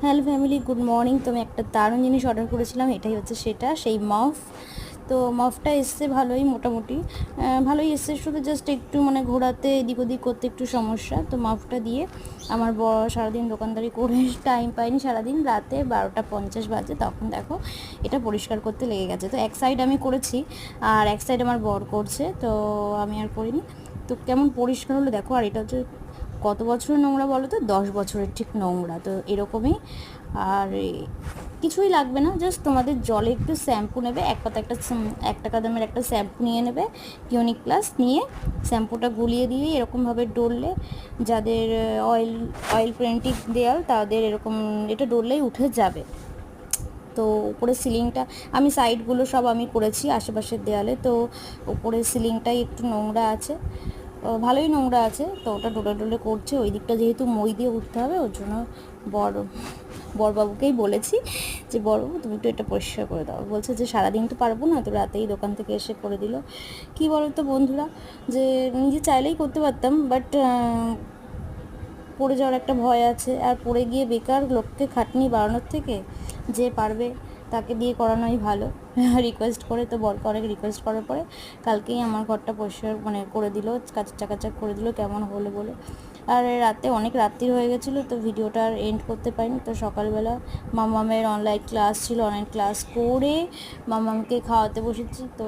Hello family, good morning. তো আমি একটা দারুণ জিনিস অর্ডার করেছিলাম, এটাই হচ্ছে সেটা সেই মাফ। তো মাফটা এসছে ভালোই, মোটামুটি ভালোই এসছে, শুধু জাস্ট একটু মানে ঘোরাতে এদিক ওদিক করতে একটু সমস্যা। তো মাফটা দিয়ে আমার বর সারাদিন দোকানদারি করে টাইম পাইনি, সারাদিন রাতে 12টা 50 বাজে, তখন দেখো এটা পরিষ্কার করতে লেগে গেছে। তো এক সাইড আমি করেছি আর এক সাইড আমার বর করছে, তো আমি আর করিনি। তো কেমন পরিষ্কার হলো দেখো। আর এটা হচ্ছে কত বছরের নোংরা বলো তো, 10 বছরের ঠিক নোংরা। তো এরকমই। আর কিছুই লাগবে না, জাস্ট তোমাদের জলে একটু শ্যাম্পু নেবে, এক পাতা এক টাকা দামের একটা শ্যাম্পু নিয়ে নেবে, ক্লিনিক প্লাস নিয়ে শ্যাম্পুটা গুলিয়ে দিয়ে এরকমভাবে ডললে, যাদের অয়েল পেন্টিং দেয়াল তাদের এরকম এটা ডললেই উঠে যাবে। তো উপরে সিলিংটা, আমি সাইডগুলো সব আমি করেছি আশেপাশের দেয়ালে। তো উপরে সিলিংটাই একটু নোংরা আছে, ভালোই নোংরা আছে। তো ওটা ডোলে ডোলে করছে, ওই দিকটা যেহেতু মই দিয়ে উঠতে হবে, ওর জন্য বরবাবুকেই বলেছি যে বরবাবু তুমি একটু এটা পরিষ্কার করে দাও। বলছে যে সারাদিন তো পারবো না, তো রাতেই দোকান থেকে এসে করে দিল। কী বলো তো বন্ধুরা, যে নিজে চাইলেই করতে পারতাম, বাট পড়ে যাওয়ার একটা ভয় আছে। আর পড়ে গিয়ে বেকার লোককে খাটনি বাড়ানোর থেকে যে পারবে তাকে দিয়ে করানোই ভালো। রিকোয়েস্ট করে, তো বরকে অনেক রিকোয়েস্ট করার পরে কালকেই আমার ঘরটা পরিষ্কার মানে করে দিল, চাকাচাক করে দিল কেমন হলো বলে। আর রাতে অনেক রাত্রি হয়ে গেছিলো, তো ভিডিওটা আর এন্ড করতে পারিনি। তো সকালবেলা মামামের অনলাইন ক্লাস ছিল, অনলাইন ক্লাস করে মামামকে খাওয়াতে বসেছি। তো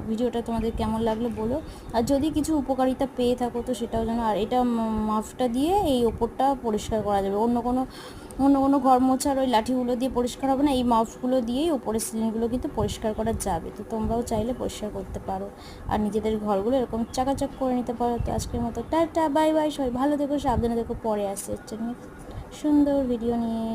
ভিডিওটা তোমাদের কেমন লাগলো বলো, আর যদি কিছু উপকারিতা পেয়ে থাকো তো সেটাও জানো। আর এটা মাফটা দিয়ে এই ওপরটা পরিষ্কার করা যাবে, অন্য কোনো ঘর মোছার ওই লাঠিগুলো দিয়ে পরিষ্কার হবে না, এই মাফগুলো দিয়েই ওপরের সিলিংগুলো কিন্তু পরিষ্কার করা যাবে। তো তোমরাও চাইলে পরিষ্কার করতে পারো আর নিজেদের ঘরগুলো এরকম চাকাচাক করে নিতে পারো। তো আজকের মতো টাটা, বাই বাই, সবাই ভালো থেকো, সাবধানে থেকো, পরে আসছে সুন্দর ভিডিও নিয়ে।